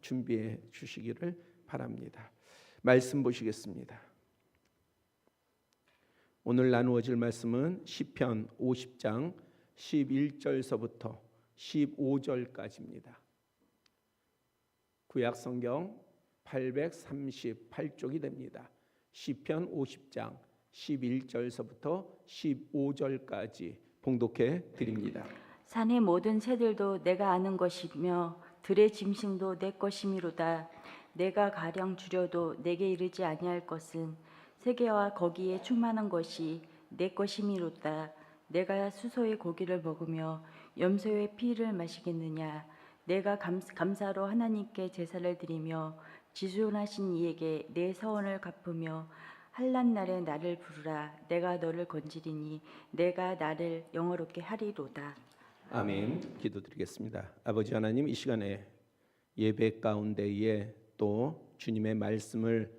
준비해 주시기를 바랍니다. 말씀 보시겠습니다. 오늘 나누어질 말씀은 시편 50장 11절서부터 15절까지입니다. 구약 성경 838쪽이 됩니다. 시편 50장 11절서부터 15절까지 봉독해 드립니다. 산의 모든 새들도 내가 아는 것이며 들의 짐승도 내 것이미로다. 내가 가령 줄여도 내게 이르지 아니할 것은 세계와 거기에 충만한 것이 내 것이미로다. 내가 수소의 고기를 먹으며 염소의 피를 마시겠느냐. 내가 감사로 하나님께 제사를 드리며 지존하신 이에게 내 서원을 갚으며 환난 날에 나를 부르라. 내가 너를 건지리니 내가 나를 영화롭게 하리로다. 아멘. 기도드리겠습니다. 아버지 하나님, 이 시간에 예배 가운데에 또 주님의 말씀을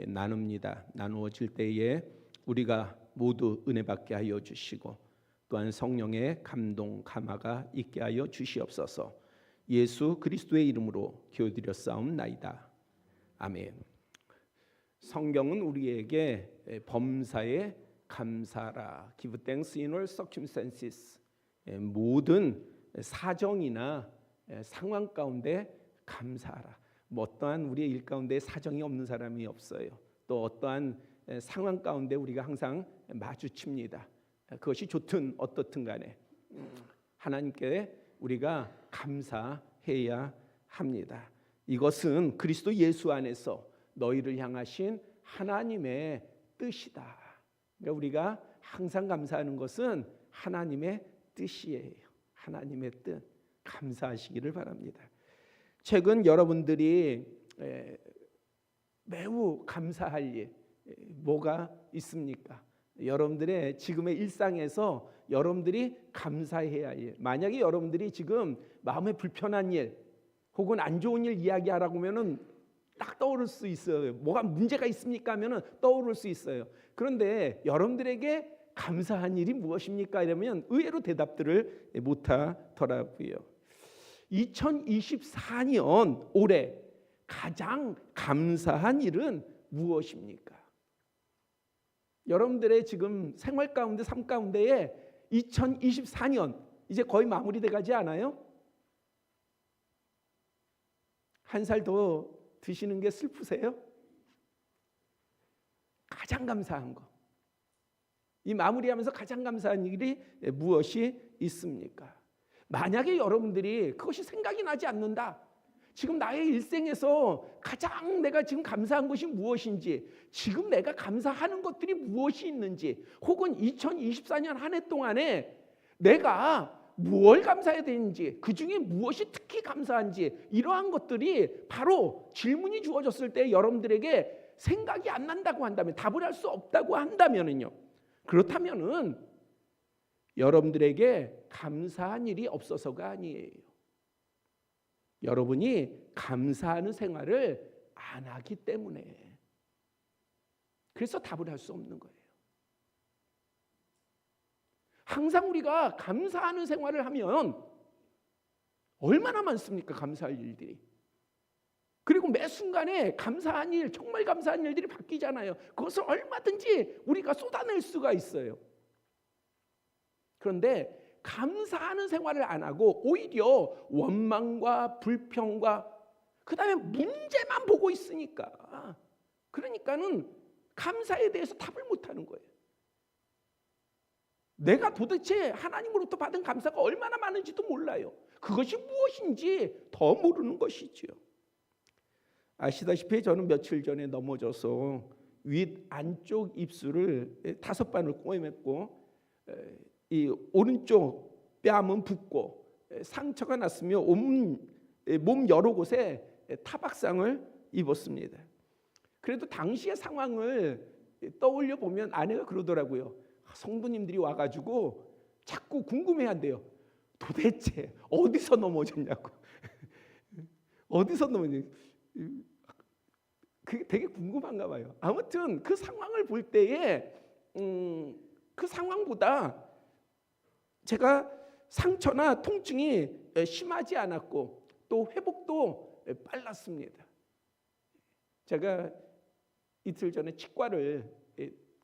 나눕니다. 나누어질 때에 우리가 모두 은혜 받게 하여 주시고 또한 성령의 감동 감화가 있게 하여 주시옵소서. 예수 그리스도의 이름으로 기도드렸사옵나이다. 아멘. 성경은 우리에게 범사에 감사라, give thanks in all circumstances, 모든 사정이나 상황 가운데 감사하라. 어떠한 우리의 일 가운데 사정이 없는 사람이 없어요. 또 어떠한 상황 가운데 우리가 항상 마주칩니다. 그것이 좋든 어떻든 간에 하나님께 우리가 감사해야 합니다. 이것은 그리스도 예수 안에서 너희를 향하신 하나님의 뜻이다. 그러니까 우리가 항상 감사하는 것은 하나님의 뜻이에요. 하나님의 뜻, 감사하시기를 바랍니다. 최근 여러분들이 매우 감사할 일 뭐가 있습니까? 여러분들의 지금의 일상에서 여러분들이 감사해야 할 일, 만약에 여러분들이 지금 마음에 불편한 일 혹은 안 좋은 일 이야기하라고 하면은 딱 떠오를 수 있어요. 뭐가 문제가 있습니까 하면은 떠오를 수 있어요. 그런데 여러분들에게 감사한 일이 무엇입니까? 이러면 의외로 대답들을 못하더라고요. 2024년 올해 가장 감사한 일은 무엇입니까? 여러분들의 지금 생활 가운데, 삶 가운데에 2024년 이제 거의 마무리돼 가지 않아요? 한 살 더 드시는 게 슬프세요? 가장 감사한 거, 이 마무리하면서 가장 감사한 일이 무엇이 있습니까? 만약에 여러분들이 그것이 생각이 나지 않는다, 지금 나의 일생에서 가장 내가 지금 감사한 것이 무엇인지, 지금 내가 감사하는 것들이 무엇이 있는지, 혹은 2024년 한 해 동안에 내가 무엇을 감사해야 되는지, 그 중에 무엇이 특히 감사한지, 이러한 것들이 바로 질문이 주어졌을 때 여러분들에게 생각이 안 난다고 한다면, 답을 할 수 없다고 한다면은요, 그렇다면은 여러분들에게 감사한 일이 없어서가 아니에요. 여러분이 감사하는 생활을 안 하기 때문에, 그래서 답을 할 수 없는 거예요. 항상 우리가 감사하는 생활을 하면 얼마나 많습니까? 감사할 일들이. 그리고 매 순간에 감사한 일, 정말 감사한 일들이 바뀌잖아요. 그것을 얼마든지 우리가 쏟아낼 수가 있어요. 그런데 감사하는 생활을 안 하고 오히려 원망과 불평과 그다음에 문제만 보고 있으니까, 그러니까는 감사에 대해서 답을 못 하는 거예요. 내가 도대체 하나님으로부터 받은 감사가 얼마나 많은지도 몰라요. 그것이 무엇인지 더 모르는 것이지요. 아시다시피 저는 며칠 전에 넘어져서 윗 안쪽 입술을 5번을 꿰맸고, 이 오른쪽 뺨은 붓고 상처가 났으며 몸 여러 곳에 타박상을 입었습니다. 그래도 당시의 상황을 떠올려 보면 아내가 그러더라고요. 성도님들이 와가지고 자꾸 궁금해한대요. 도대체 어디서 넘어졌냐고. 어디서 넘어졌냐고. 그게 되게 궁금한가 봐요. 아무튼 그 상황을 볼 때에 그 상황보다 제가 상처나 통증이 심하지 않았고 또 회복도 빨랐습니다. 제가 이틀 전에 치과를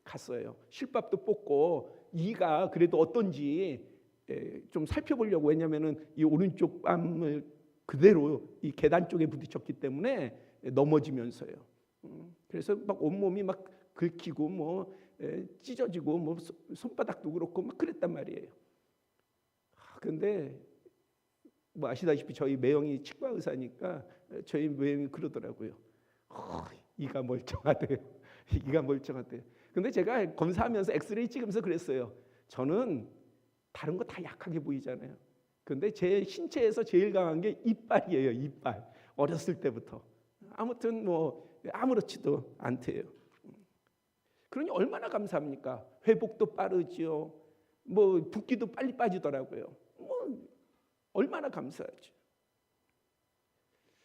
갔어요. 실밥도 뽑고 이가 그래도 어떤지 좀 살펴보려고. 왜냐하면은 이 오른쪽 뺨을 그대로 이 계단 쪽에 부딪혔기 때문에 넘어지면서요. 그래서 막 온몸이 막 긁히고 뭐 찢어지고 뭐 손바닥도 그렇고 막 그랬단 말이에요. 근데 뭐 아시다시피 저희 매형이 치과 의사니까 저희 매형이 그러더라고요. 이가 멀쩡하대요. 이가 멀쩡하대요. 근데 제가 검사하면서 엑스레이 찍으면서 그랬어요. 저는 다른 거 다 약하게 보이잖아요. 근데 제 신체에서 제일 강한 게 이빨이에요. 이빨. 어렸을 때부터. 아무튼 뭐 아무렇지도 않대요. 그러니 얼마나 감사합니까? 회복도 빠르지요. 뭐 붓기도 빨리 빠지더라고요. 뭐 얼마나 감사하죠.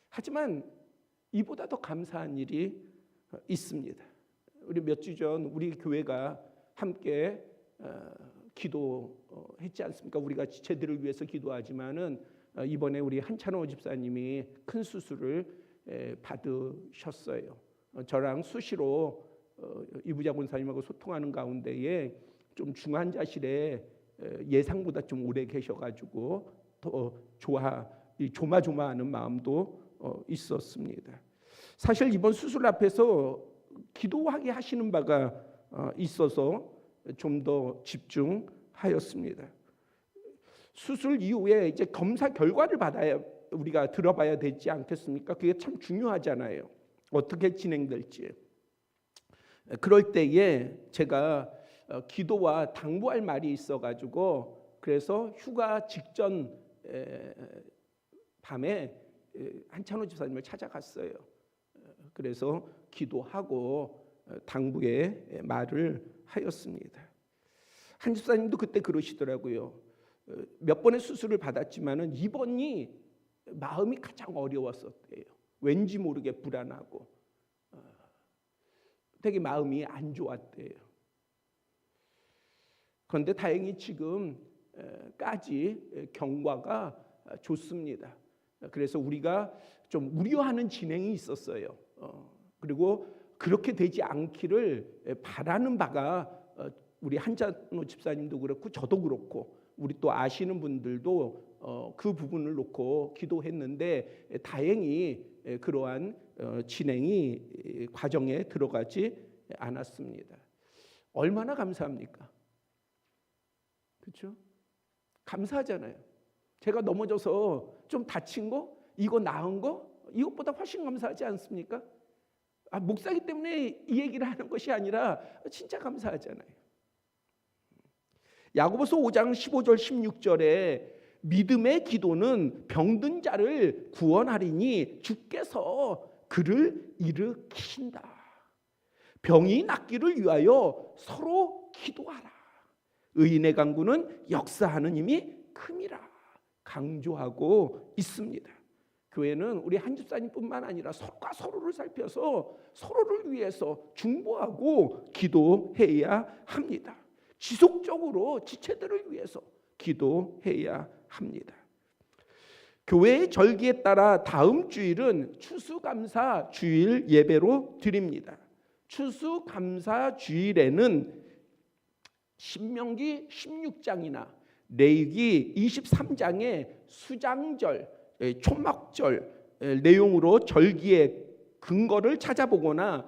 하지만 이보다 더 감사한 일이 있습니다. 우리 몇 주 전 우리 교회가 함께 기도했지 않습니까? 우리가 지체들을 위해서 기도하지만은 이번에 우리 한찬호 집사님이 큰 수술을 받으셨어요. 저랑 수시로 이부자 권사님하고 소통하는 가운데에 좀 중환자실에 예상보다 좀 오래 계셔가지고 더 조마조마하는 마음도 있었습니다. 사실 이번 수술 앞에서 기도하게 하시는 바가 있어서 좀 더 집중하였습니다. 수술 이후에 이제 검사 결과를 받아야 우리가 들어봐야 되지 않겠습니까? 그게 참 중요하잖아요. 어떻게 진행될지. 그럴 때에 제가 기도와 당부할 말이 있어가지고 그래서 휴가 직전 밤에 한찬호 집사님을 찾아갔어요. 그래서 기도하고 당부의 말을 하였습니다. 한 집사님도 그때 그러시더라고요. 몇 번의 수술을 받았지만은 이번이 마음이 가장 어려웠었대요. 왠지 모르게 불안하고 되게 마음이 안 좋았대요. 그런데 다행히 지금까지 경과가 좋습니다. 그래서 우리가 좀 우려하는 진행이 있었어요. 그리고 그렇게 되지 않기를 바라는 바가 우리 한찬호 집사님도 그렇고 저도 그렇고 우리 또 아시는 분들도 그 부분을 놓고 기도했는데 다행히 그러한 진행이 과정에 들어가지 않았습니다. 얼마나 감사합니까? 그렇죠? 감사하잖아요. 제가 넘어져서 좀 다친 거, 이거 나은 거, 이것보다 훨씬 감사하지 않습니까? 목사기 때문에 이 얘기를 하는 것이 아니라 진짜 감사하잖아요. 야고보서 5장 15절 16절에 믿음의 기도는 병든 자를 구원하리니 주께서 그를 일으키신다. 병이 낫기를 위하여 서로 기도하라. 의인의 간구는 역사하는 힘이 큼이라 강조하고 있습니다. 교회는 우리 한 집사님뿐만 아니라 서로가 서로를 살펴서 서로를 위해서 중보하고 기도해야 합니다. 지속적으로 지체들을 위해서 기도해야 합니다. 교회의 절기에 따라 다음 주일은 추수감사 주일 예배로 드립니다. 추수감사 주일에는 신명기 16장이나 레위기 23장의 수장절, 초막절 내용으로 절기의 근거를 찾아보거나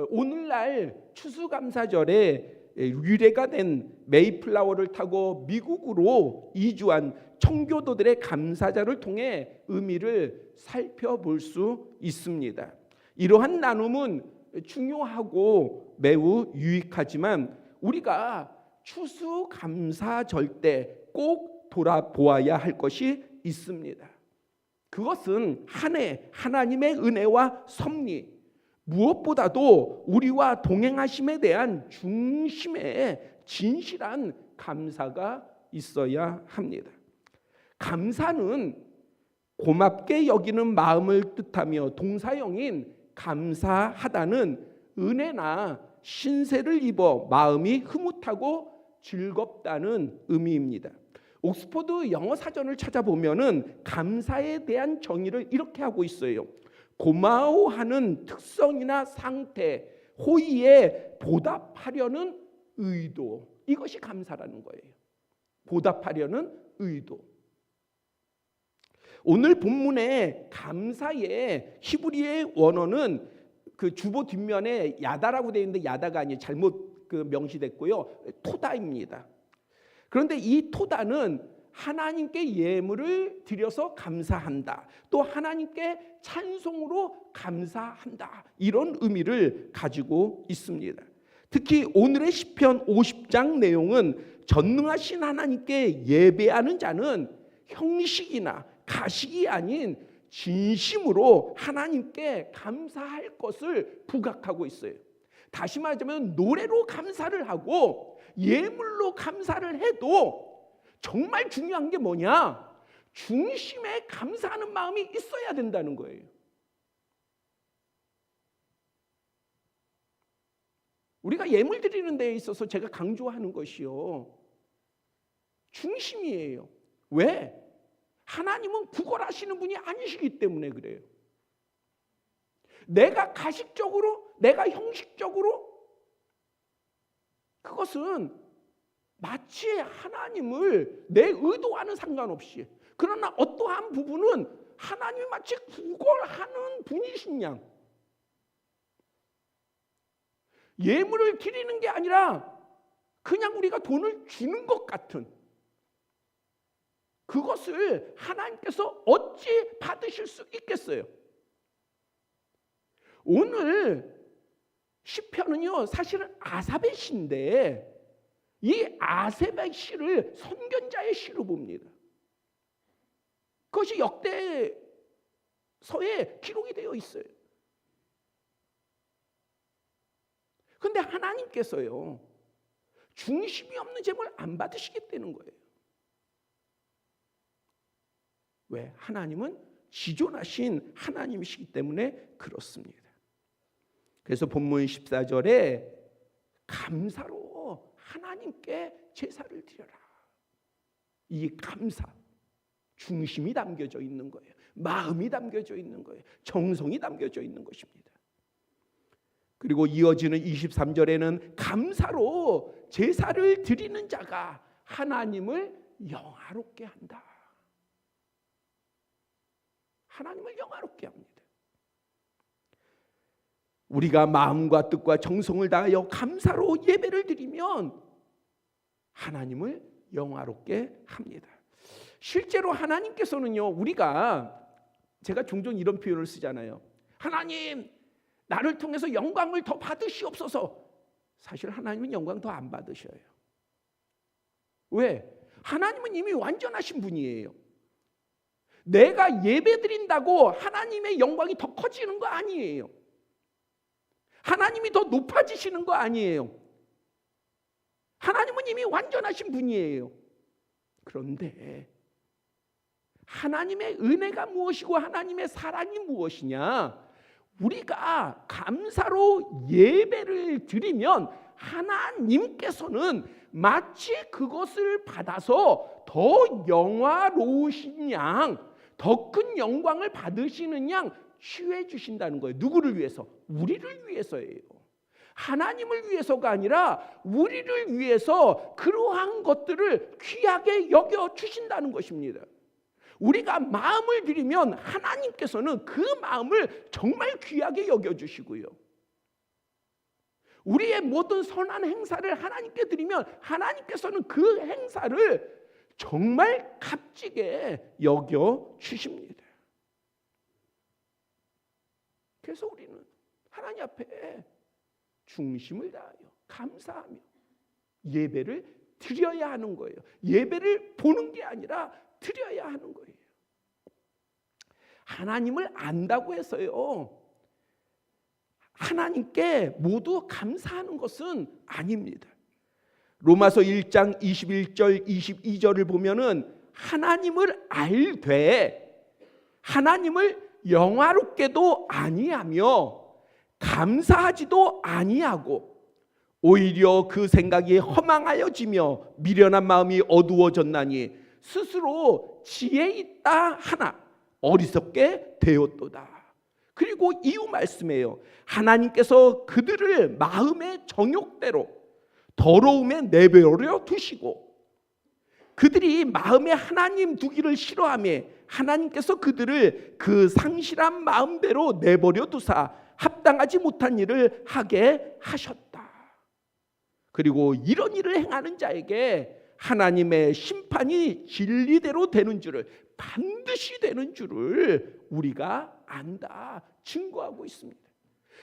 오늘날 추수감사절에 유래가 된 메이플라워를 타고 미국으로 이주한 청교도들의 감사절을 통해 의미를 살펴볼 수 있습니다. 이러한 나눔은 중요하고 매우 유익하지만 우리가 추수감사절 때 꼭 돌아보아야 할 것이 있습니다. 그것은 한 해 하나님의 은혜와 섭리, 무엇보다도 우리와 동행하심에 대한 중심의 진실한 감사가 있어야 합니다. 감사는 고맙게 여기는 마음을 뜻하며 동사형인 감사하다는 은혜나 신세를 입어 마음이 흐뭇하고 즐겁다는 의미입니다. 옥스퍼드 영어 사전을 찾아보면은 감사에 대한 정의를 이렇게 하고 있어요. 고마워하는 특성이나 상태, 호의에 보답하려는 의도, 이것이 감사라는 거예요. 보답하려는 의도. 오늘 본문의 감사의 히브리의 원어는 그 주보 뒷면에 야다라고 되어 있는데 야다가 아니에요. 잘못 명시됐고요. 토다입니다. 그런데 이 토다는 하나님께 예물을 드려서 감사한다, 또 하나님께 찬송으로 감사한다, 이런 의미를 가지고 있습니다. 특히 오늘의 시편 50장 내용은 전능하신 하나님께 예배하는 자는 형식이나 가식이 아닌 진심으로 하나님께 감사할 것을 부각하고 있어요. 다시 말하자면 노래로 감사를 하고 예물로 감사를 해도 정말 중요한 게 뭐냐? 중심에 감사하는 마음이 있어야 된다는 거예요. 우리가 예물 드리는 데에 있어서 제가 강조하는 것이요, 중심이에요. 왜? 하나님은 구걸하시는 분이 아니시기 때문에 그래요. 내가 가식적으로, 내가 형식적으로, 그것은 마치 하나님을 내 의도와는 상관없이, 그러나 어떠한 부분은 하나님이 마치 구걸하는 분이신 양, 예물을 드리는 게 아니라 그냥 우리가 돈을 주는 것 같은, 그것을 하나님께서 어찌 받으실 수 있겠어요? 오늘 시편은요, 사실은 아삽의 시인데 이 아삽의 시를 선견자의 시로 봅니다. 그것이 역대서에 기록이 되어 있어요. 그런데 하나님께서요, 중심이 없는 제물 안 받으시겠다는 거예요. 왜? 하나님은 지존하신 하나님이시기 때문에 그렇습니다. 그래서 본문 14절에 감사로 하나님께 제사를 드려라, 이 감사, 중심이 담겨져 있는 거예요. 마음이 담겨져 있는 거예요. 정성이 담겨져 있는 것입니다. 그리고 이어지는 23절에는 감사로 제사를 드리는 자가 하나님을 영화롭게 한다. 하나님을 영화롭게 합니다. 우리가 마음과 뜻과 정성을 다하여 감사로 예배를 드리면 하나님을 영화롭게 합니다. 실제로 하나님께서는요, 우리가, 제가 종종 이런 표현을 쓰잖아요. 하나님, 나를 통해서 영광을 더 받으시옵소서. 사실 하나님은 영광 더 안 받으셔요. 왜? 하나님은 이미 완전하신 분이에요. 내가 예배 드린다고 하나님의 영광이 더 커지는 거 아니에요. 하나님이 더 높아지시는 거 아니에요. 하나님은 이미 완전하신 분이에요. 그런데 하나님의 은혜가 무엇이고 하나님의 사랑이 무엇이냐? 우리가 감사로 예배를 드리면 하나님께서는 마치 그것을 받아서 더 영화로우신 양, 더 큰 영광을 받으시는 양 취해 주신다는 거예요. 누구를 위해서? 우리를 위해서예요. 하나님을 위해서가 아니라 우리를 위해서 그러한 것들을 귀하게 여겨 주신다는 것입니다. 우리가 마음을 드리면 하나님께서는 그 마음을 정말 귀하게 여겨주시고요, 우리의 모든 선한 행사를 하나님께 드리면 하나님께서는 그 행사를 정말 값지게 여겨주십니다. 그래서 우리는 하나님 앞에 중심을 다하여 감사하며 예배를 드려야 하는 거예요. 예배를 보는 게 아니라 드려야 하는 거예요. 하나님을 안다고 해서요, 하나님께 모두 감사하는 것은 아닙니다. 로마서 1장 21절 22절을 보면은 하나님을 알되 하나님을 영화롭게도 아니하며 감사하지도 아니하고 오히려 그 생각이 허망하여지며 미련한 마음이 어두워졌나니 스스로 지혜 있다 하나 어리석게 되었도다. 그리고 이유 말씀이에요. 하나님께서 그들을 마음의 정욕대로 더러움에 내버려 두시고, 그들이 마음에 하나님 두기를 싫어하며 하나님께서 그들을 그 상실한 마음대로 내버려 두사 합당하지 못한 일을 하게 하셨다. 그리고 이런 일을 행하는 자에게 하나님의 심판이 진리대로 되는 줄을, 반드시 되는 줄을 우리가 안다 증거하고 있습니다.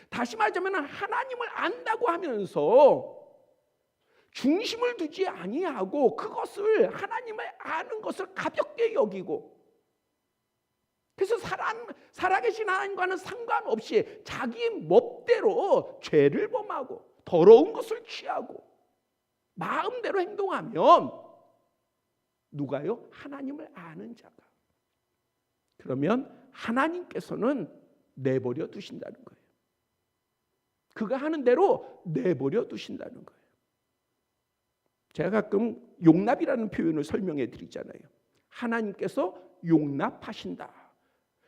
다시 말하자면 하나님을 안다고 하면서 중심을 두지 아니하고 그것을, 하나님을 아는 것을 가볍게 여기고, 그래서 살아계신 하나님과는 상관없이 자기 멋대로 죄를 범하고 더러운 것을 취하고 마음대로 행동하면 누가요? 하나님을 아는 자가. 그러면 하나님께서는 내버려 두신다는 거예요. 그가 하는 대로 내버려 두신다는 거예요. 제가 가끔 용납이라는 표현을 설명해 드리잖아요. 하나님께서 용납하신다.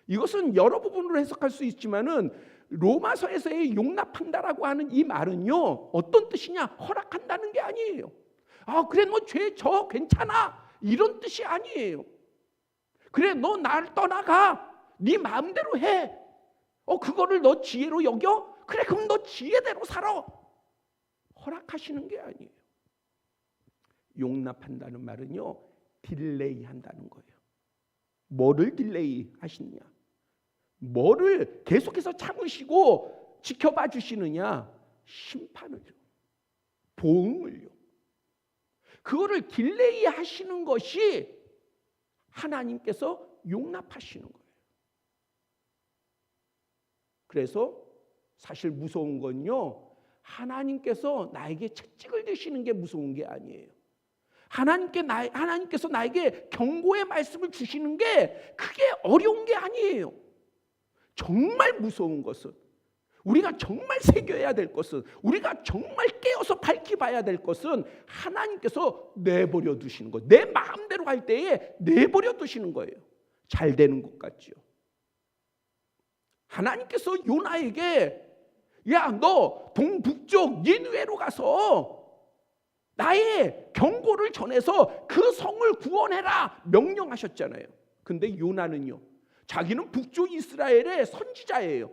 이것은 여러 부분으로 해석할 수 있지만은 로마서에서의 용납한다라고 하는 이 말은요, 어떤 뜻이냐? 허락한다는 게 아니에요. 그래, 너 죄 져 괜찮아, 이런 뜻이 아니에요. 그래, 너 나를 떠나가, 네 마음대로 해. 그거를 너 지혜로 여겨? 그래, 그럼 너 지혜대로 살아. 허락하시는 게 아니에요. 용납한다는 말은요, 딜레이 한다는 거예요. 뭐를 딜레이 하시느냐? 뭐를 계속해서 참으시고 지켜봐 주시느냐? 심판을요, 보응을요. 그거를 딜레이 하시는 것이 하나님께서 용납하시는 거예요. 그래서 사실 무서운 건요, 하나님께서 나에게 채찍을 드시는 게 무서운 게 아니에요. 하나님께서 나에게 경고의 말씀을 주시는 게 그게 어려운 게 아니에요. 정말 무서운 것은, 우리가 정말 새겨야 될 것은, 우리가 정말 깨어서 밝히 봐야 될 것은 하나님께서 내버려 두시는 거예요. 내 마음대로 할 때에 내버려 두시는 거예요. 잘 되는 것 같죠. 하나님께서 요나에게, 야, 너 동북쪽 니느웨로 가서 나의 경고를 전해서 그 성을 구원해라 명령하셨잖아요. 근데 요나는요, 자기는 북쪽 이스라엘의 선지자예요.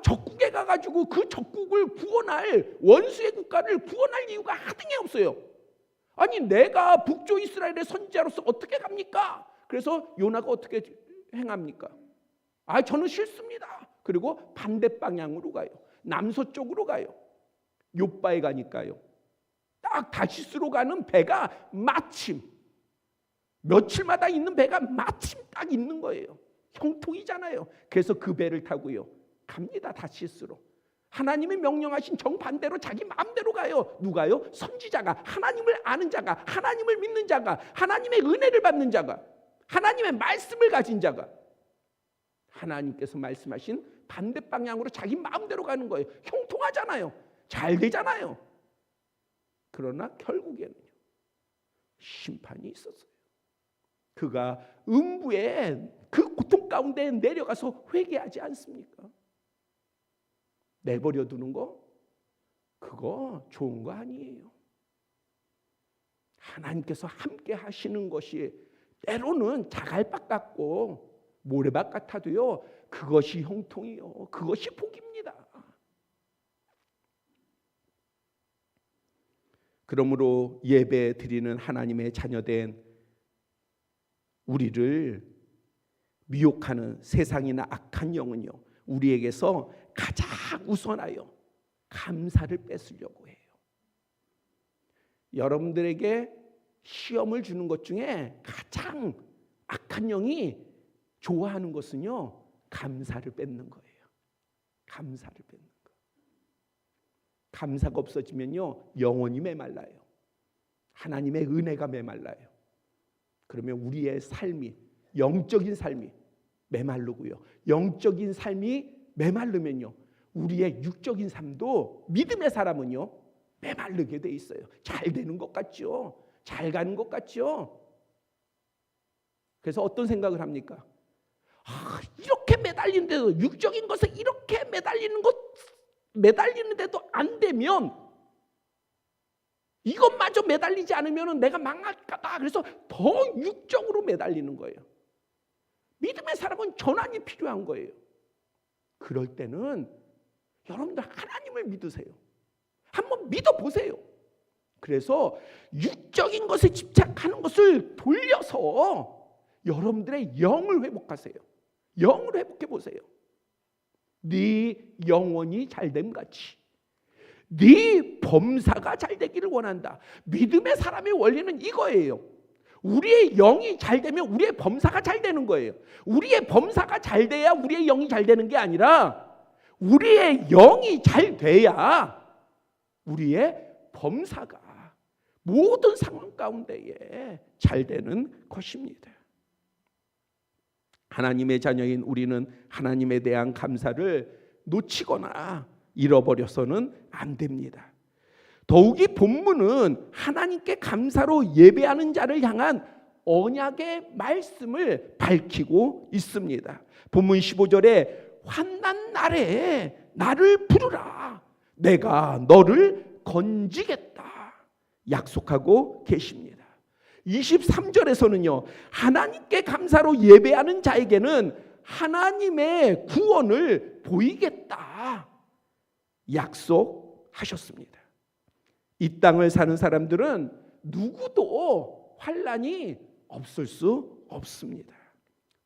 적국에 가가지고 그 적국을 구원할, 원수의 국가를 구원할 이유가 하등이 없어요. 아니, 내가 북쪽 이스라엘의 선지자로서 어떻게 갑니까? 그래서 요나가 어떻게 행합니까? 저는 싫습니다. 그리고 반대 방향으로 가요. 남서쪽으로 가요. 욥바에 가니까요, 딱 다시스로 가는 배가 마침, 며칠마다 있는 배가 마침 딱 있는 거예요. 형통이잖아요. 그래서 그 배를 타고요 갑니다. 다시스로. 하나님이 명령하신 정반대로 자기 마음대로 가요. 누가요? 선지자가, 하나님을 아는 자가, 하나님을 믿는 자가, 하나님의 은혜를 받는 자가, 하나님의 말씀을 가진 자가, 하나님께서 말씀하신 반대 방향으로 자기 마음대로 가는 거예요. 형통하잖아요. 잘 되잖아요. 그러나 결국에는요, 심판이 있었어요. 그가 음부에 그 고통 가운데 내려가서 회개하지 않습니까? 내버려 두는 거, 그거 좋은 거 아니에요. 하나님께서 함께 하시는 것이 때로는 자갈밭 같고 모래밭 같아도요, 그것이 형통이요, 그것이 복입니다. 그러므로 예배 드리는 하나님의 자녀된 우리를 미혹하는 세상이나 악한 영은요, 우리에게서 가장 우선하여 감사를 뺏으려고 해요. 여러분들에게 시험을 주는 것 중에 가장 악한 영이 좋아하는 것은요, 감사를 뺏는 거예요. 감사를 뺏는 거. 감사가 없어지면요, 영혼이 메말라요. 하나님의 은혜가 메말라요. 그러면 우리의 삶이, 영적인 삶이 메마르고요, 영적인 삶이 메마르면요, 우리의 육적인 삶도, 믿음의 사람은요 메마르게 돼 있어요. 잘 되는 것 같죠? 잘 가는 것 같죠? 그래서 어떤 생각을 합니까? 이렇게 매달리는데도, 육적인 것에 이렇게 매달리는데도 안 되면, 이것마저 매달리지 않으면 내가 망할까봐 그래서 더 육적으로 매달리는 거예요. 믿음의 사람은 전환이 필요한 거예요. 그럴 때는 여러분들 하나님을 믿으세요. 한번 믿어보세요. 그래서 육적인 것에 집착하는 것을 돌려서 여러분들의 영을 회복하세요. 영을 회복해 보세요. 네 영혼이 잘됨 같이 네 범사가 잘 되기를 원한다. 믿음의 사람의 원리는 이거예요. 우리의 영이 잘 되면 우리의 범사가 잘 되는 거예요. 우리의 범사가 잘 돼야 우리의 영이 잘 되는 게 아니라 우리의 영이 잘 돼야 우리의 범사가 모든 상황 가운데에 잘 되는 것입니다. 하나님의 자녀인 우리는 하나님에 대한 감사를 놓치거나 잃어버려서는 안 됩니다. 더욱이 본문은 하나님께 감사로 예배하는 자를 향한 언약의 말씀을 밝히고 있습니다. 본문 15절에 환난 날에 나를 부르라 내가 너를 건지겠다 약속하고 계십니다. 23절에서는요 하나님께 감사로 예배하는 자에게는 하나님의 구원을 보이겠다 약속하셨습니다. 이 땅을 사는 사람들은 누구도 환난이 없을 수 없습니다.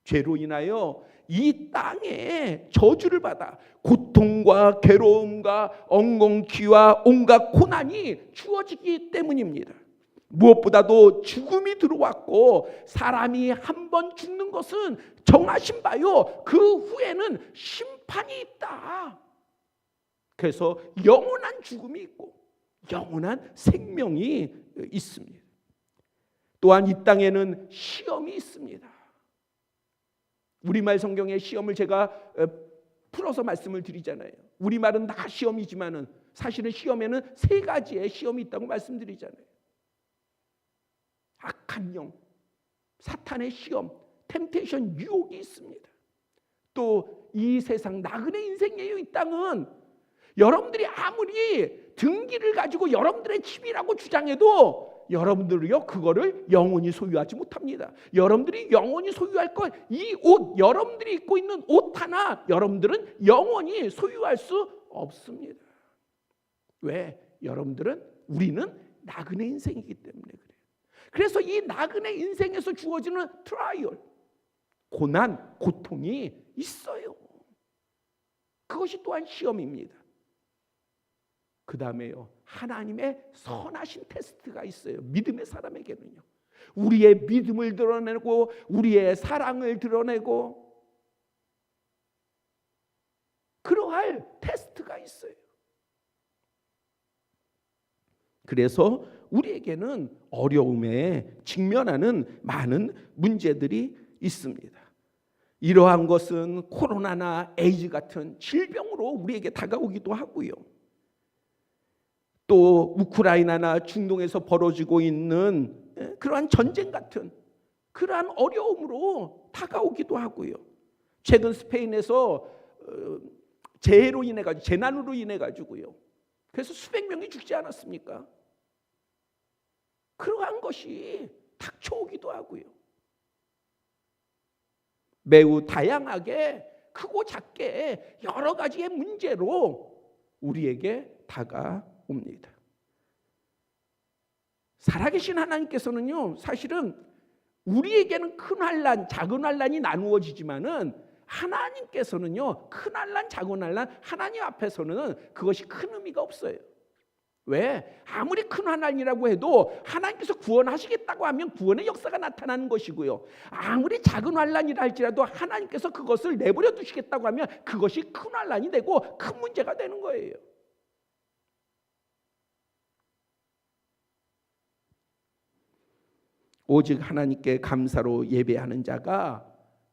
죄로 인하여 이 땅에 저주를 받아 고통과 괴로움과 엉겅퀴와 온갖 고난이 주어지기 때문입니다. 무엇보다도 죽음이 들어왔고 사람이 한 번 죽는 것은 정하신 바요 그 후에는 심판이 있다. 그래서 영원한 죽음이 있고 영원한 생명이 있습니다. 또한 이 땅에는 시험이 있습니다. 우리말 성경의 시험을 제가 풀어서 말씀을 드리잖아요. 우리말은 다 시험이지만은 사실은 시험에는 3가지의 시험이 있다고 말씀드리잖아요. 악한 영, 사탄의 시험, 템테이션, 유혹이 있습니다. 또 이 세상 나그네 인생이에요. 이 땅은 여러분들이 아무리 등기를 가지고 여러분들의 집이라고 주장해도 여러분들이요 그거를 영원히 소유하지 못합니다. 여러분들이 영원히 소유할 것, 이 옷, 여러분들이 입고 있는 옷 하나 여러분들은 영원히 소유할 수 없습니다. 왜? 우리는 나그네 인생이기 때문에 그래요. 그래서 이 나그네 인생에서 주어지는 트라이얼, 고난, 고통이 있어요. 그것이 또한 시험입니다. 그 다음에요 하나님의 선하신 테스트가 있어요. 믿음의 사람에게는요 우리의 믿음을 드러내고 우리의 사랑을 드러내고 그러할 테스트가 있어요. 그래서 우리에게는 어려움에 직면하는 많은 문제들이 있습니다. 이러한 것은 코로나나 에이즈 같은 질병으로 우리에게 다가오기도 하고요. 또 우크라이나나 중동에서 벌어지고 있는 그러한 전쟁 같은 그러한 어려움으로 다가오기도 하고요. 최근 스페인에서 재해로 인해 가지고 재난으로 인해 가지고요. 그래서 수백 명이 죽지 않았습니까? 그러한 것이 닥쳐오기도 하고요. 매우 다양하게 크고 작게 여러 가지의 문제로 우리에게 다가옵니다. 살아계신 하나님께서는요, 사실은 우리에게는 큰 환난, 작은 환난이 나누어지지만은 하나님께서는요, 큰 환난, 작은 환난, 하나님 앞에서는 그것이 큰 의미가 없어요. 왜? 아무리 큰 환난이라고 해도 하나님께서 구원하시겠다고 하면 구원의 역사가 나타나는 것이고요. 아무리 작은 환난이라 할지라도 하나님께서 그것을 내버려 두시겠다고 하면 그것이 큰 환난이 되고 큰 문제가 되는 거예요. 오직 하나님께 감사로 예배하는 자가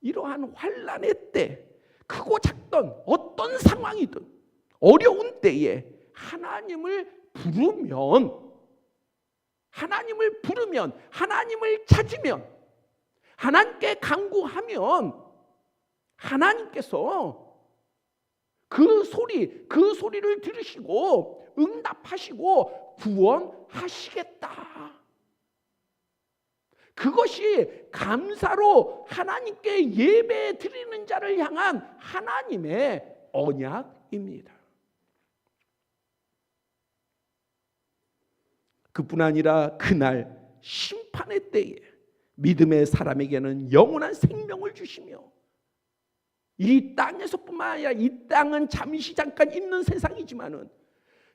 이러한 환난의 때, 크고 작던 어떤 상황이든 어려운 때에 하나님을 부르면 하나님을 찾으면 하나님께 간구하면 하나님께서 그 소리를 들으시고 응답하시고 구원하시겠다. 그것이 감사로 하나님께 예배 드리는 자를 향한 하나님의 언약입니다. 그뿐 아니라 그날 심판의 때에 믿음의 사람에게는 영원한 생명을 주시며, 이 땅에서뿐만 아니라, 이 땅은 잠시 잠깐 있는 세상이지만은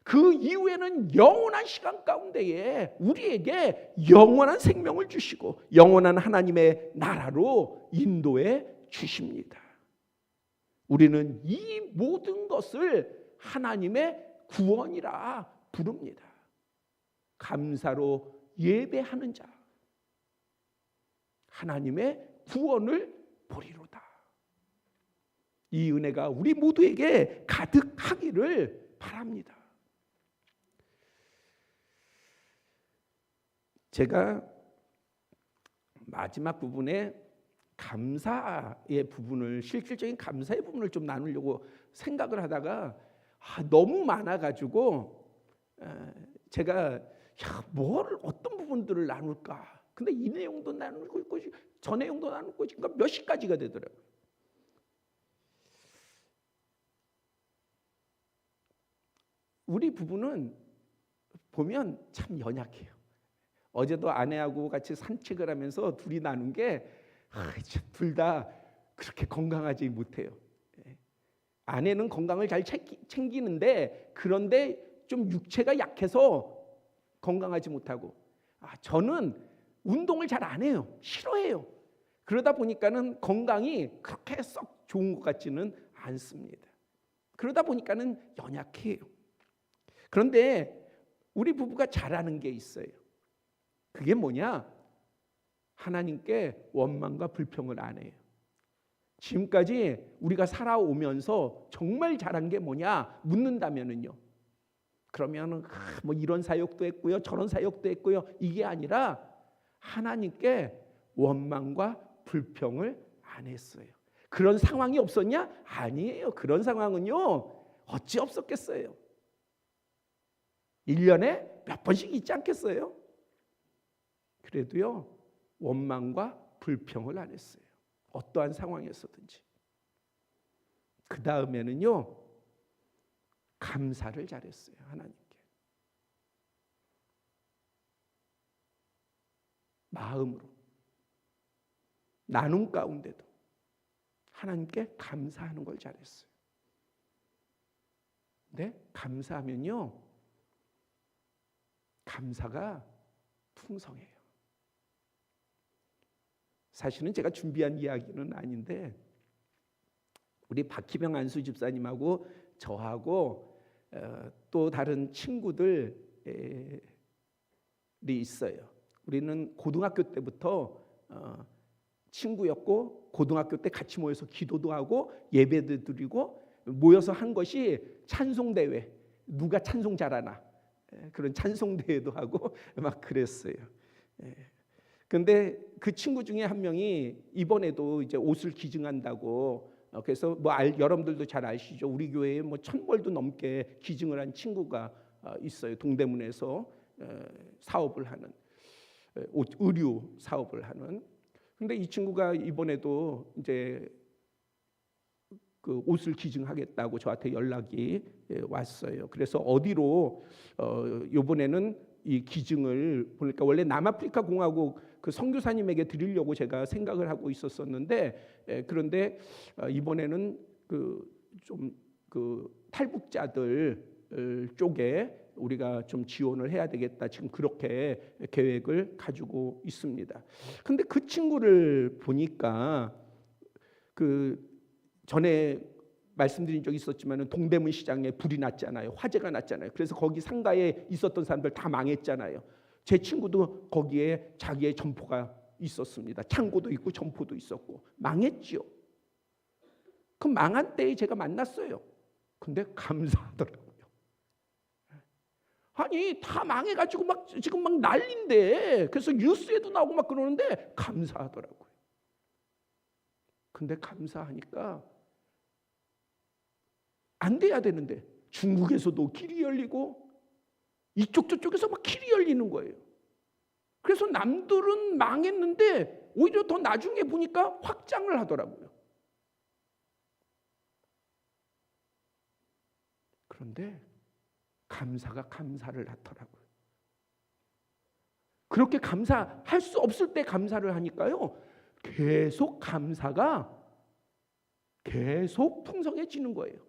그 이후에는 영원한 시간 가운데에 우리에게 영원한 생명을 주시고 영원한 하나님의 나라로 인도해 주십니다. 우리는 이 모든 것을 하나님의 구원이라 부릅니다. 감사로 예배하는 자, 하나님의 구원을 보리로다. 이 은혜가 우리 모두에게 가득하기를 바랍니다. 제가 마지막 부분에 감사의 부분을, 실질적인 감사의 부분을 좀 나누려고 생각을 하다가 너무 많아가지고 제가 어떤 부분들을 나눌까? 근데 이 내용도 나누고 있고 저 내용도 나누고 있고 몇십 가지가 되더라고요. 우리 부부는 보면 참 연약해요. 어제도 아내하고 같이 산책을 하면서 둘이 나눈 게 둘 다 그렇게 건강하지 못해요. 아내는 건강을 잘 챙기는데, 그런데 좀 육체가 약해서 건강하지 못하고, 저는 운동을 잘 안 해요. 싫어해요. 그러다 보니까는 건강이 그렇게 썩 좋은 것 같지는 않습니다. 그러다 보니까는 연약해요. 그런데 우리 부부가 잘하는 게 있어요. 그게 뭐냐? 하나님께 원망과 불평을 안 해요. 지금까지 우리가 살아오면서 정말 잘한 게 뭐냐 묻는다면은요, 그러면은 뭐 이런 사역도 했고요, 저런 사역도 했고요, 이게 아니라 하나님께 원망과 불평을 안 했어요. 그런 상황이 없었냐? 아니에요. 그런 상황은요 어찌 없었겠어요. 1년에 몇 번씩 있지 않겠어요? 그래도요 원망과 불평을 안 했어요. 어떠한 상황에서든지. 그 다음에는요 감사를 잘했어요. 하나님께 마음으로, 나눔 가운데도 하나님께 감사하는 걸 잘했어요. 근데 감사하면요 감사가 풍성해요. 사실은 제가 준비한 이야기는 아닌데, 우리 박희병 안수 집사님하고 저하고 또 다른 친구들이 있어요. 우리는 고등학교 때부터 친구였고, 고등학교 때 같이 모여서 기도도 하고 예배도 드리고 모여서 한 것이 찬송대회, 누가 찬송 잘하나 그런 찬송대회도 하고 막 그랬어요. 근데 그 친구 중에 한 명이 이번에도 이제 옷을 기증한다고, 그래서 뭐 여러분들도 잘 아시죠? 우리 교회에 뭐 1,000벌도 넘게 기증을 한 친구가 있어요. 동대문에서 사업을 하는, 의류 사업을 하는. 근데 이 친구가 이번에도 이제 그 옷을 기증하겠다고 저한테 연락이 왔어요. 그래서 어디로 이번에는 이 기증을 보니까, 원래 남아프리카 공화국 그 선교사님에게 드리려고 제가 생각을 하고 있었었는데, 그런데 이번에는 그 탈북자들 쪽에 우리가 좀 지원을 해야 되겠다, 지금 그렇게 계획을 가지고 있습니다. 근데 그 친구를 보니까, 그 전에 말씀드린 적이 있었지만 동대문 시장에 불이 났잖아요. 화재가 났잖아요. 그래서 거기 상가에 있었던 사람들 다 망했잖아요. 제 친구도 거기에 자기의 점포가 있었습니다. 창고도 있고 점포도 있었고 망했죠. 그 망한 때에 제가 만났어요. 근데 감사하더라고요. 아니 다 망해가지고 막 지금 막 난리인데, 그래서 뉴스에도 나오고 막 그러는데 감사하더라고요. 근데 감사하니까 안 돼야 되는데 중국에서도 길이 열리고 이쪽 저쪽에서 막 길이 열리는 거예요. 그래서 남들은 망했는데 오히려 더 나중에 보니까 확장을 하더라고요. 그런데 감사가 감사를 낳더라고요. 그렇게 감사할 수 없을 때 감사를 하니까요, 계속 감사가 계속 풍성해지는 거예요.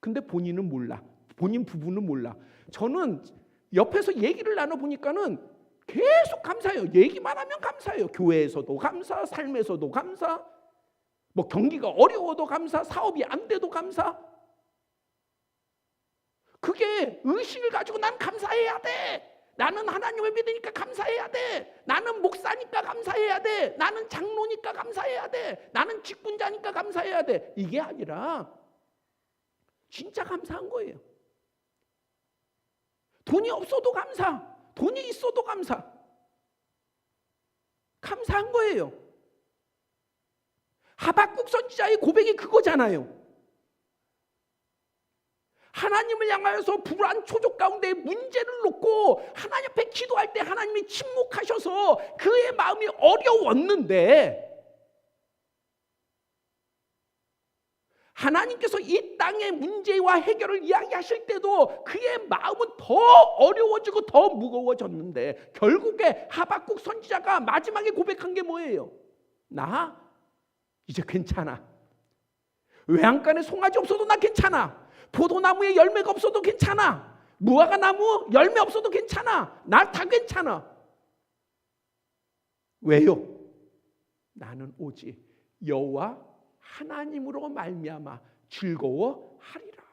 근데 본인은 몰라. 본인 부부는 몰라. 저는 옆에서 얘기를 나눠보니까는 계속 감사해요. 얘기만 하면 감사해요. 교회에서도 감사, 삶에서도 감사, 뭐 경기가 어려워도 감사, 사업이 안 돼도 감사. 그게 의식을 가지고 난 감사해야 돼. 나는 하나님을 믿으니까 감사해야 돼. 나는 목사니까 감사해야 돼. 나는 장로니까 감사해야 돼. 나는 직분자니까 감사해야 돼. 이게 아니라 진짜 감사한 거예요. 돈이 없어도 감사, 돈이 있어도 감사. 감사한 거예요. 하박국 선지자의 고백이 그거잖아요. 하나님을 향하여서 불안 초족 가운데 문제를 놓고 하나님 앞에 기도할 때 하나님이 침묵하셔서 그의 마음이 어려웠는데 하나님께서 이 땅의 문제와 해결을 이야기하실 때도 그의 마음은 더 어려워지고 더 무거워졌는데 결국에 하박국 선지자가 마지막에 고백한 게 뭐예요? 나 이제 괜찮아. 외양간에 송아지 없어도 나 괜찮아. 포도나무에 열매가 없어도 괜찮아. 무화과나무 열매 없어도 괜찮아. 나 다 괜찮아. 왜요? 나는 오직 여호와 하나님으로 말미암아 즐거워하리라.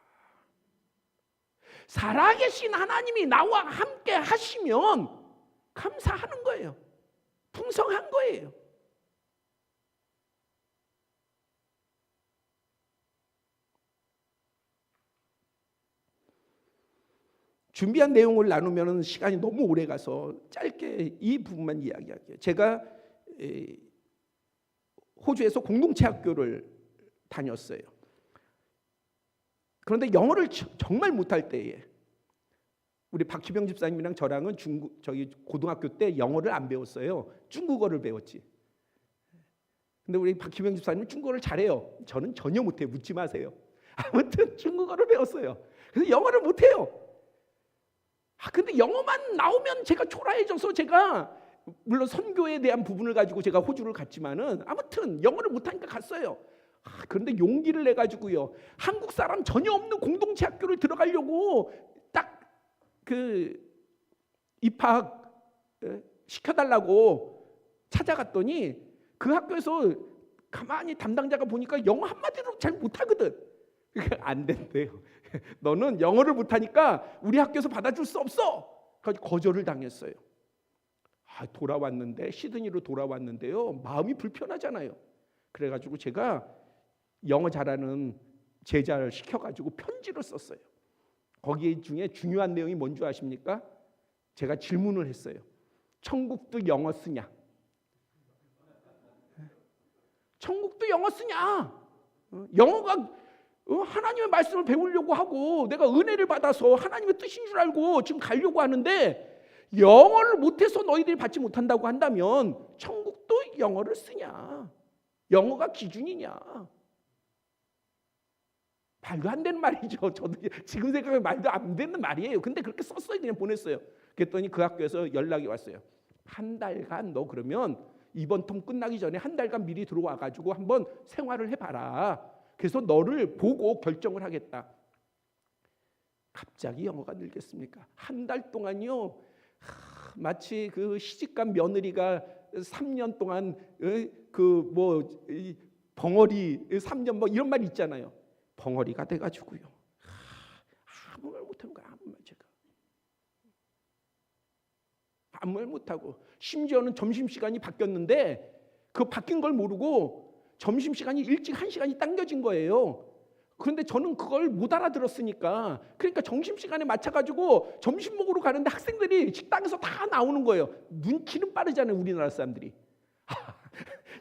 살아계신 하나님이 나와 함께 하시면 감사하는 거예요. 풍성한 거예요. 준비한 내용을 나누면 시간이 너무 오래 가서 짧게 이 부분만 이야기할게요. 제가 호주에서 공동체 학교를 다녔어요. 그런데 영어를 정말 못할 때에 우리 박희병 집사님이랑 저랑은 저희 고등학교 때 영어를 안 배웠어요. 중국어를 배웠지. 근데 우리 박희병 집사님은 중국어를 잘해요. 저는 전혀 못해요. 묻지 마세요. 아무튼 중국어를 배웠어요. 그래서 영어를 못해요. 근데 영어만 나오면 제가 초라해져서 제가 물론 선교에 대한 부분을 가지고 제가 호주를 갔지만은 아무튼 영어를 못하니까 갔어요. 그런데 용기를 내 가지고요. 한국 사람 전혀 없는 공동체 학교를 들어가려고 딱 그 입학 시켜달라고 찾아갔더니 그 학교에서 가만히 담당자가 보니까 영어 한마디로 잘 못하거든. 안 된대요. 너는 영어를 못하니까 우리 학교에서 받아줄 수 없어. 그래서 거절을 당했어요. 돌아왔는데 시드니로 돌아왔는데요. 마음이 불편하잖아요. 그래가지고 제가 영어 잘하는 제자를 시켜가지고 편지를 썼어요. 거기 중에 중요한 내용이 뭔지 아십니까? 제가 질문을 했어요. 천국도 영어 쓰냐? 천국도 영어 쓰냐? 영어가 하나님의 말씀을 배우려고 하고 내가 은혜를 받아서 하나님의 뜻인 줄 알고 지금 가려고 하는데 영어를 못해서 너희들이 받지 못한다고 한다면 천국도 영어를 쓰냐? 영어가 기준이냐? 말도 안 되는 말이죠. 저도 지금 생각하면 말도 안 되는 말이에요. 근데 그렇게 썼어요. 그냥 보냈어요. 그랬더니 그 학교에서 연락이 왔어요. 한 달간 너 그러면 이번 텀 끝나기 전에 한 달간 미리 들어와가지고 한번 생활을 해봐라. 그래서 너를 보고 결정을 하겠다. 갑자기 영어가 늘겠습니까? 한 달 동안요. 마치 그 시집간 며느리가 3년 동안 그 뭐 벙어리 3년 뭐 이런 말 있잖아요. 벙어리가 돼가지고요. 아무 말 못하는 거야. 아무 말 제가 아무 말 못하고 심지어는 점심시간이 바뀌었는데 그 바뀐 걸 모르고 점심시간이 일찍 1시간이 당겨진 거예요. 그런데 저는 그걸 못 알아들었으니까 그러니까 점심시간에 맞춰가지고 점심 먹으러 가는데 학생들이 식당에서 다 나오는 거예요. 눈치는 빠르잖아요. 우리나라 사람들이.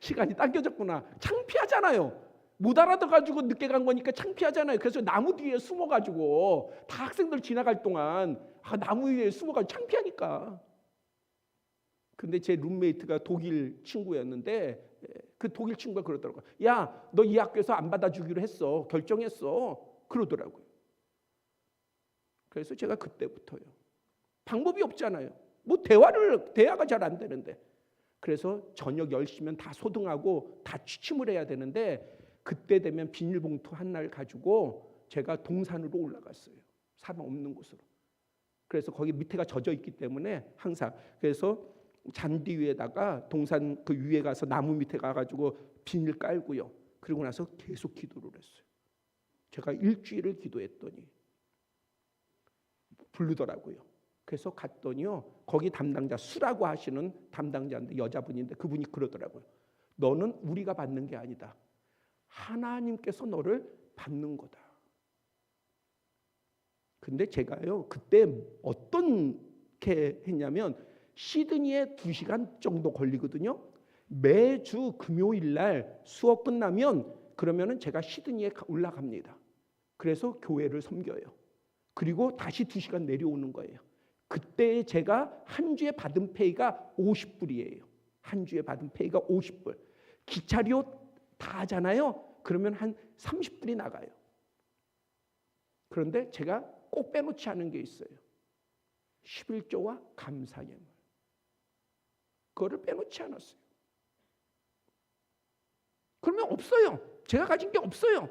시간이 당겨졌구나. 창피하잖아요. 못 알아들어가지고 늦게 간 거니까 창피하잖아요. 그래서 나무 뒤에 숨어가지고 다 학생들 지나갈 동안 나무 위에 숨어가지고 창피하니까. 근데 제 룸메이트가 독일 친구였는데 그 독일 친구가 그러더라고요. 야, 너 이 학교에서 안 받아주기로 했어. 결정했어. 그러더라고요. 그래서 제가 그때부터요. 방법이 없잖아요. 뭐 대화가 잘 안 되는데. 그래서 저녁 10시면 다 소등하고 다 취침을 해야 되는데 그때 되면 비닐봉투 하나를 가지고 제가 동산으로 올라갔어요. 사람 없는 곳으로. 그래서 거기 밑에가 젖어 있기 때문에 항상 그래서 잔디 위에다가 동산 그 위에 가서 나무 밑에 가가지고 비닐 깔고요. 그리고 나서 계속 기도를 했어요. 제가 일주일을 기도했더니 부르더라고요. 그래서 갔더니요. 거기 담당자 수라고 하시는 담당자인데 여자분인데 그분이 그러더라고요. 너는 우리가 받는 게 아니다. 하나님께서 너를 받는 거다. 근데 제가요. 그때 어떻게 했냐면 시드니에 2시간 정도 걸리거든요. 매주 금요일 날 수업 끝나면 그러면은 제가 시드니에 올라갑니다. 그래서 교회를 섬겨요. 그리고 다시 2시간 내려오는 거예요. 그때 제가 한 주에 받은 페이가 50불이에요. 한 주에 받은 페이가 50불. 기차료 다 하잖아요. 그러면 한 30불이 나가요. 그런데 제가 꼭 빼놓지 않은 게 있어요. 11조와 감사예물. 그거를 빼놓지 않았어요. 그러면 없어요. 제가 가진 게 없어요.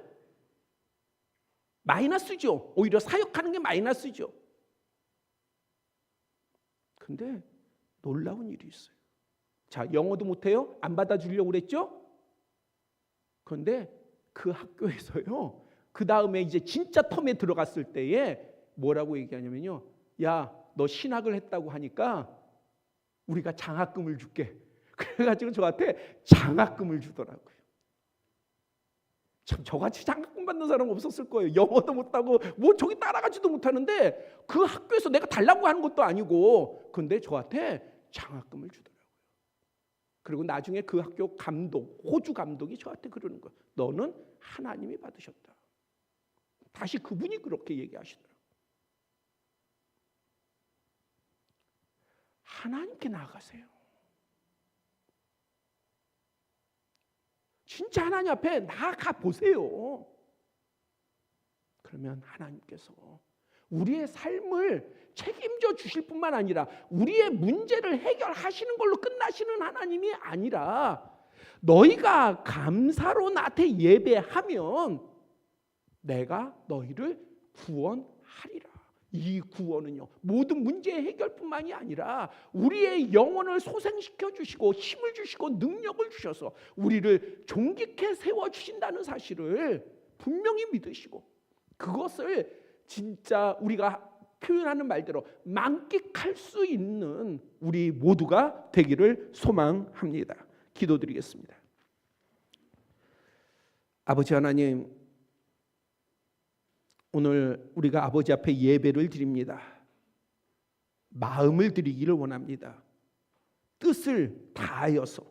마이너스죠. 오히려 사역하는 게 마이너스죠. 근데 놀라운 일이 있어요. 자, 영어도 못해요? 안 받아주려고 그랬죠? 그런데 그 학교에서요. 그 다음에 이제 진짜 텀에 들어갔을 때에 뭐라고 얘기하냐면요. 야, 너 신학을 했다고 하니까 우리가 장학금을 줄게. 그래가지고 저한테 장학금을 주더라고요. 참 저같이 장학금 받는 사람 없었을 거예요. 영어도 못하고 뭐 저기 따라가지도 못하는데 그 학교에서 내가 달라고 하는 것도 아니고 근데 저한테 장학금을 주더라고요. 그리고 나중에 그 학교 감독, 호주 감독이 저한테 그러는 거예요. 너는 하나님이 받으셨다. 다시 그분이 그렇게 얘기하시더라고요. 하나님께 나아가세요. 진짜 하나님 앞에 나아가 보세요. 그러면 하나님께서 우리의 삶을 책임져 주실 뿐만 아니라 우리의 문제를 해결하시는 걸로 끝나시는 하나님이 아니라 너희가 감사로 나한테 예배하면 내가 너희를 구원하리라. 이 구원은요 모든 문제의 해결뿐만이 아니라 우리의 영혼을 소생시켜 주시고 힘을 주시고 능력을 주셔서 우리를 존귀케 세워주신다는 사실을 분명히 믿으시고 그것을 진짜 우리가 표현하는 말대로 만끽할 수 있는 우리 모두가 되기를 소망합니다. 기도드리겠습니다. 아버지 하나님, 오늘 우리가 아버지 앞에 예배를 드립니다. 마음을 드리기를 원합니다. 뜻을 다하여서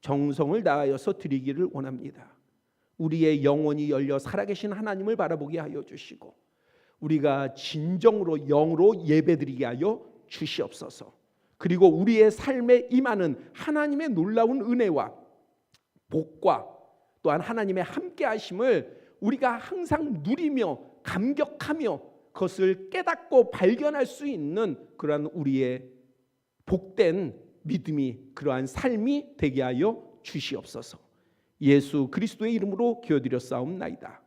정성을 다하여서 드리기를 원합니다. 우리의 영혼이 열려 살아계신 하나님을 바라보게 하여 주시고 우리가 진정으로 영으로 예배드리게 하여 주시옵소서. 그리고 우리의 삶에 임하는 하나님의 놀라운 은혜와 복과 또한 하나님의 함께하심을 우리가 항상 누리며 감격하며 그것을 깨닫고 발견할 수 있는 그러한 우리의 복된 믿음이 그러한 삶이 되게 하여 주시옵소서. 예수 그리스도의 이름으로 기도드렸사옵나이다.